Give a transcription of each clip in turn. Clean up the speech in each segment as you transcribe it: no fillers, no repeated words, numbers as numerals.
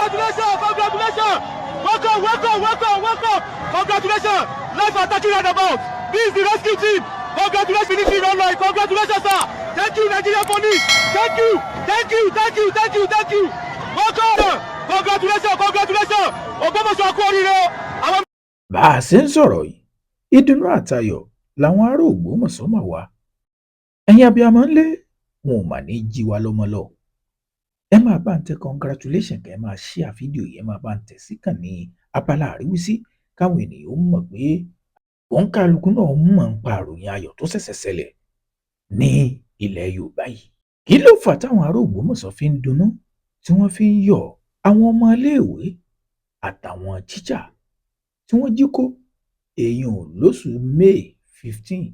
Congratulations! Congratulations! Welcome, welcome, welcome, welcome! Congratulations! Life attacking roundabout. This is the rescue team. Congratulations, finishing online. Congratulations, sir. Thank you, Nigerian police. Thank you, thank you, thank you, thank you, thank you. Welcome. Congratulations, congratulations. Ògbómọ̀ṣọ́ kú oríire. Bá a ṣe ń sọ̀rọ̀ yìí, ìdùnnú àtayọ̀ làwọn ará Ògbómọ̀ṣọ́ mà wá. Ẹ̀yin abiyamọ ńlé, wọn ò mà ní jí wa lọ́mọ lọ. Ẹ máa bá ń tẹ congratulation kẹ́ ẹ máa share fídíò yìí, ẹ máa bá ń tẹ̀ síkàn ní abala àríwísí káwọn ènìyàn ó mọ̀ pé òǹkàlùkù náà mọ̀ ń pa àròyìn ayọ̀ tó ṣẹ̀ṣẹ̀ ṣẹlẹ̀ ní ilẹ̀ Yorùbá yìí. Kí ló fà táwọn ará Ògbómọ̀ṣọ́ fi ń dunnú tí wọ́n fi ń yọ̀? Àwọn ọmọ iléèwé àtàwọn tíṣà tí wọ́n jí kó èèyàn lóṣù May 15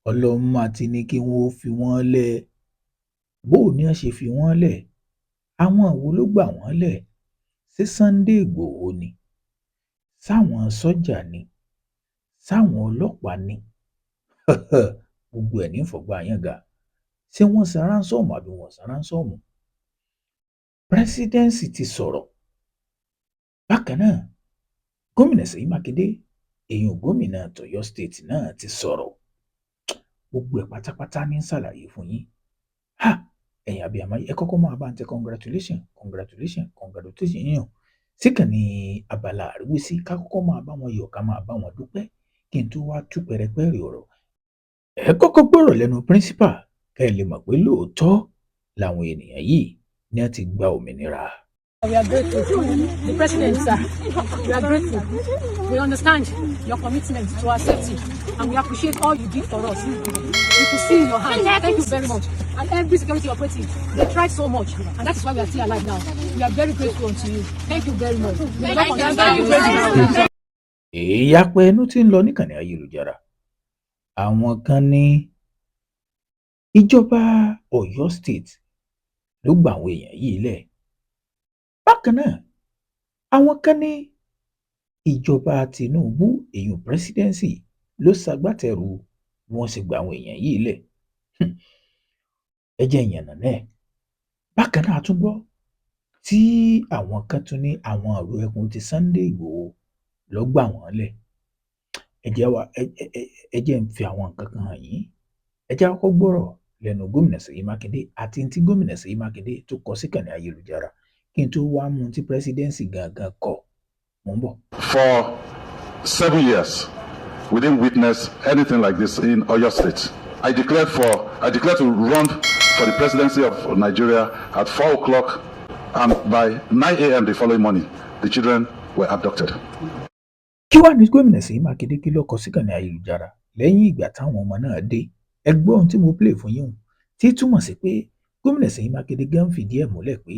ọlọ́mọ àti ní kí wọ́n fi wọ́n lẹ̀. Bó ní wọ́n ṣe fi wọ́n lẹ̀? Àwọn wo ló gbà wọ́n lẹ̀? Ṣé Sunday Ìgbòho ni? Sáwọn sọ́jà ni? Sáwọn ọlọ́pàá ni? Gbogbo ẹ̀ ní fọ̀gbà yànga. Ṣé wọ́n san ránsọ́ọ̀mù àbí wọ́n san ránsọ́ọ̀mù? Presidency ti sọ̀rọ̀. Bákan náà, gómìnà Ṣèyí Mákindé, èèyàn gómìnà tọ̀yọ́ state náà ti sọ̀rọ̀. Gbogbo ẹ̀ pátápátá ní ṣàlàyé fún yín. Ẹ̀yin abiyamọ ẹ kọ́kọ́ máa bá ń tẹ congratulation yín síkàn ní abala àríwísí ká kọ́kọ́ máa bá wọn yọ̀ ká máa bá wọn dúpẹ́ kí n tó wá tú pẹrẹpẹrẹ ọ̀rọ̀. Ẹ kọ́kọ́ gbọ́rọ̀ lẹ́nu principal kẹ́ ẹ lè mọ̀ pé lóòótọ́ làwọn ènìyàn yìí ní wọ́n ti gba òmìnira. We are grateful. The president, sir, we are grateful. We understand your commitment to our safety and we appreciate all you did for us. We could see in your hands. Thank you very much. And every security operative, they tried so much and that is why we are still alive now. We are very grateful unto you. Thank you very much. Ìyapẹ́ ẹnu tí ń lọ níkànnì ayélujára. Àwọn kan ní ìjọba Ọ̀yọ́ state ló gba àwọn èèyàn yìí lẹ̀. Bákan náà, àwọn kan ní ìjọba Tinubu èèyàn presidency ló ṣagbátẹrù bí wọ́n ṣe gba àwọn èèyàn yìí lẹ̀. Ẹ jẹ́ ìyànnà náà. Bákan náà tún gbọ́ tí àwọn kan tún ní àwọn àrò ẹkùn ti Sunday Ìgbòho ló gbà wọ́n lẹ̀. Ẹ jẹ́ ń fi àwọn nǹkan kan hàn yín. Ẹ jẹ́ àkọ́kọ́ gbọ́rọ̀ lẹ́nu gómìnà Ṣèyí Mákindé àti tí gómìnà Ṣèyí Mákindé tó kọ síkànnì ayélujára kí n tó wá mú tí presidency gangan kọ. Mo ń bọ̀. For 7 years, we didn't witness anything like this in Oyo State. I declared to run for the presidency of Nigeria at 4 o'clock, and by 9 a.m. the following morning, the children were abducted. Kí wàá ní gómìnà Ṣèyí Mákindé kí ló kọ síkànnì ayélujára lẹ́yìn ìgbà táwọn ọmọ náà dé? Ẹ gbọ́ ohun tí mo play fún yín tí túmọ̀ sí pé gómìnà Ṣèyí Mákindé gan fìdí ẹ̀ múlẹ̀ pé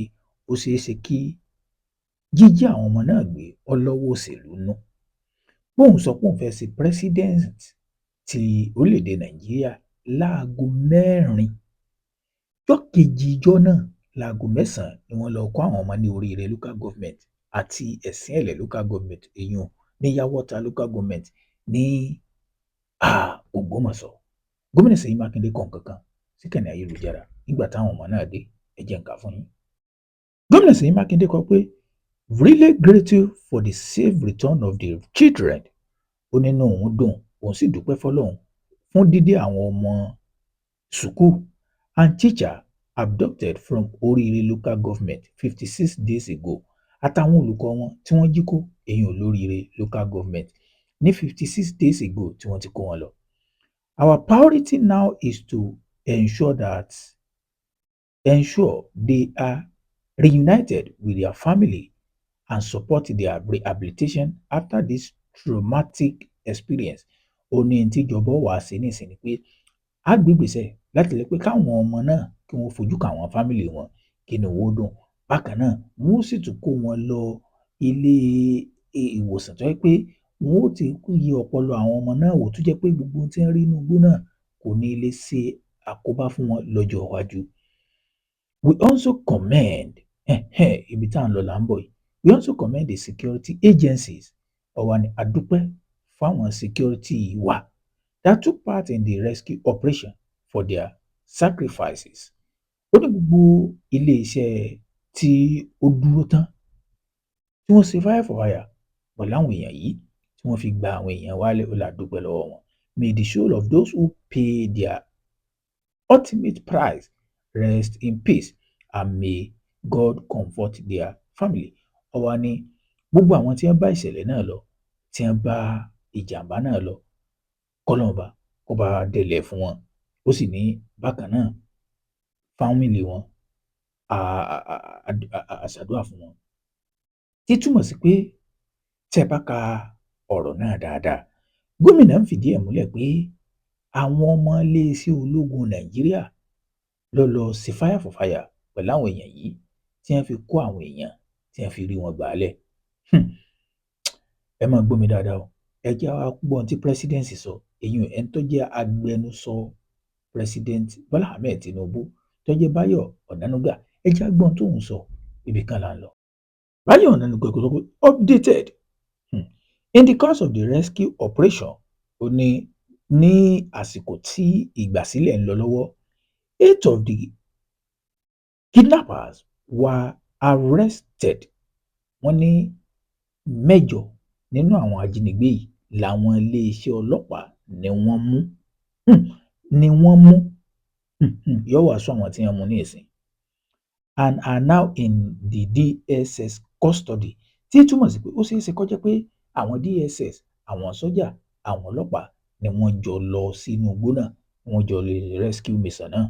ó ṣeé ṣe kí jíjí àwọn ọmọ náà gbé ọlọ́wọ́ òṣèlú nú. Bóun sọ pé òun fẹ́ ṣe president ti orílẹ̀-èdè Nàìjíríà láago 4. Ọjọ́ kejì ìjọ náà láago 9 ni wọ́n lọ kó àwọn ọmọ ní Oríire local government àti Ẹ̀sìn-Ẹ̀lẹ̀ local government èèyàn ní Yawota local government ní Ògbómọ̀ṣọ́. Gómìnà Ṣèyí Mákindé kọ nǹkankan síkànnì ayélujára nígbà táwọn ọmọ náà dé. Ẹ jẹ́ n kà fún yín. Gómìnà Ṣèyí Mákindé kọ pé really grateful for the safe return of the children. Ó nínú òun dùn òun sì dúpẹ́ fọ́lọ́run fún dídé àwọn ọmọ sùkúù and teacher abducted from Oríire local government 56 days ago àtàwọn olùkọ́ wọn tí wọ́n jí kó èèyàn lóríire local government ní 56 days ago tí wọ́n ti kó wọn lọ. Our priority now is to ensure they are reunited with their family and support their rehabilitation after this traumatic experience. Ó ní tíjọba wà sí nísìnyí pé a gbé ìgbésẹ̀ láti lè pé káwọn ọmọ náà kí wọ́n fojú kàn àwọn fámìlì wọn kí ni owó dùn. Bákan náà wọ́n sì tún kó wọn lọ ilé ìwòsàn tó yẹ pé wọ́n ó ti yí ọpọlọ àwọn ọmọ náà wò tó jẹ́ pé gbogbo tí ń rí inú igbó náà kò ní lè ṣe àkóbá fún wọn lọ́jọ́ iwájú. We also commend ibi tá à ń lọ là ń bọ̀ yìí. We also commend the security agencies. Ọ̀wà ni àdúpẹ́ fáwọn security wa that took part in the rescue operation for their sacrifices. Ó ní gbogbo ilé iṣẹ́ tí ó dúró tán wọ́n ṣe fire for fire pẹ̀lú àwọn èèyàn yìí tí wọ́n fi gba àwọn èèyàn wálé ó là dúpẹ́ lọ́wọ́ wọn. May the soul of those who pay their ultimate price rest in peace and may God comfort their family. Ó wá ní gbogbo àwọn tí wọ́n bá ìṣẹ̀lẹ̀ náà lọ tí wọ́n bá ìjàmbá náà lọ kọ́lọ́ọ̀bá kó bá délẹ̀ fún wọn, ó sì ní bákan náà fámìlì wọn àṣàdúrà fún wọn. Títúmọ̀ sí pé tẹ́ bá ka ọ̀rọ̀ náà dáadáa, gómìnà ń fìdí ẹ̀ múlẹ̀ pé àwọn ọmọ iléeṣẹ́ ológun Nàìjíríà lọ sí fire for fire pẹ̀lú àwọn èèyàn yìí tí wọ́n fi kó àwọn èèyàn tí wọ́n fi rí wọn gbàálẹ̀. Ẹ máa gbọ́ mi dáadáa o, ẹ jẹ́ wá gbọ́ ohun tí pírẹsidẹ́ǹsì sọ, èyí ẹni tó jẹ́ agbẹnusọ pírẹsidẹ́ǹtì Bọ́lá Ahmed Tinubu tó jẹ́ Báyọ̀ Ọ̀nànúgà, ẹ jẹ́ gbọ́ ohun tóun sọ, ibì kan là ń lọ. Báyọ̀ Ọ̀nànúgà kò sọ pé updated in the course of the rescue operation, ó ní àsìkò tí ìgbàsílẹ̀ ń lọ lọ́wọ́, 8 of the kidnappers were arrested. Wọ́n ní 8 nínú àwọn ajínigbé yìí làwọn iléeṣẹ́ ọlọ́pàá ni wọ́n mú yóò wá sọ àwọn tí wọ́n mú ní ìsìn and are now in the DSS custody, tí túmọ̀ sí pé ó ṣeé ṣe kó jẹ́ pé àwọn DSS, àwọn sọ́jà, àwọn ọlọ́pàá ni wọ́n jọ lọ sínú igbó náà, wọ́n jọ lè rescue mission náà.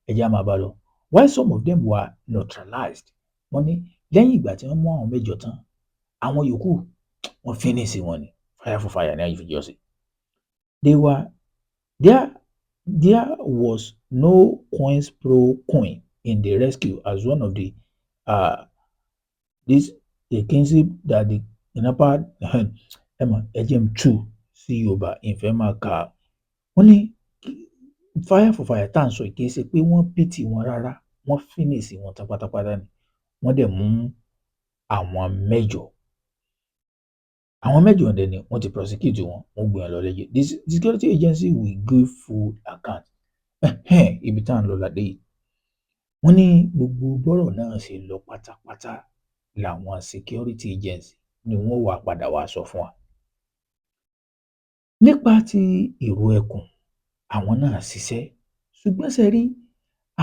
Ẹ jẹ́ á máa bá lọ. While some of them were neutralized, wọ́n ní lẹ́yìn ìgbà tí wọ́n mú àwọn 8 tán, àwọn yòókù wọ́n finish wọn ni fire for fire ní àyífìjọ́ sí. There was no coins pro coin in the rescue as one of the this agency that the kidnapper ẹjẹm 2 sí Yorùbá ìfẹ́ máa kà. Wọ́n ní fire for fire tá à ń sọ kì í ṣe pé wọ́n pìtì wọn rárá, wọ́n finish wọn tán pátápátá ni. Wọ́n dẹ̀ mú àwọn 8. Àwọn 8 ọ̀dẹ̀ ni wọ́n ti prosecute wọn, wọ́n gbé wọn lọ lẹ́jọ́. The security agency will give full account. Ibi tá à ń lọ ládé yìí. Wọ́n ní gbogbo bọ́rọ̀ náà ṣe lọ pátápátá làwọn security agency ni wọ́n wá padà wá sọ fún wa. Nípa ti ìró ẹkùn, àwọn náà ṣiṣẹ́, ṣùgbọ́n ṣe rí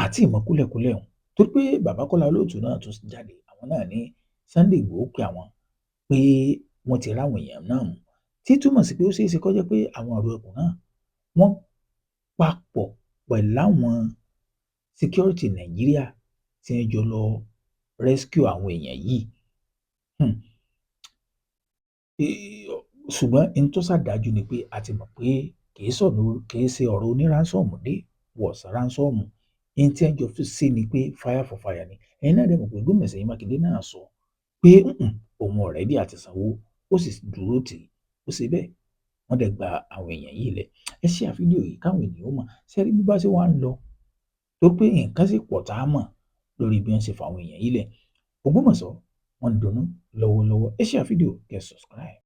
àti ìmọ̀ kúlẹ̀kúlẹ̀ ọ̀hún torí pé bàbá Kọ́lá Olóòtú náà tún jáde, àwọn náà ní Sunday Igboho pé àwọn pé wọ́n ti ráwọn èèyàn náà mú, tí túmọ̀ sí pé ó ṣeé ṣe kó jẹ́ pé àwọn ìró ẹkùn náà wọ́n papọ̀ pẹ̀lú àwọn security Nàìjíríà tí wọ́n jọ lọ rescue àwọn èèyàn yìí. Ṣùgbọ́n n tó ṣàdájú ni pé a ti mọ̀ pé kì í ṣe ọ̀rọ̀ oníránsọ́ọ̀mù dé wọ̀sán ránsọ́ọ̀mù, n tí wọ́n jọ fi sí ni pé fire for fire ni. Ẹ̀yin náà dẹ̀ mọ̀ pé gómìnà Ṣèyí Mákindé náà sọ pé òun ọ̀rẹ́dì àti sanwó, ó sì dúró tì í, ó ṣe bẹ́ẹ̀ wọ́n dẹ̀ gba àwọn èèyàn yìí lẹ̀. Ẹ share fídíò yìí káwọn ènìyàn mọ̀ ṣe rí bí bá ṣe wá ń lọ tó pé nǹkan sì pọ̀ tá a mọ̀ lórí bí wọ́n ṣe fa àwọn èèyàn yìí lẹ̀. Ògbómọ̀ṣọ́ wọ́n ń dunnú lọ́wọ́lọ́wọ́. Ẹ share fídíò kẹ́ subscribe.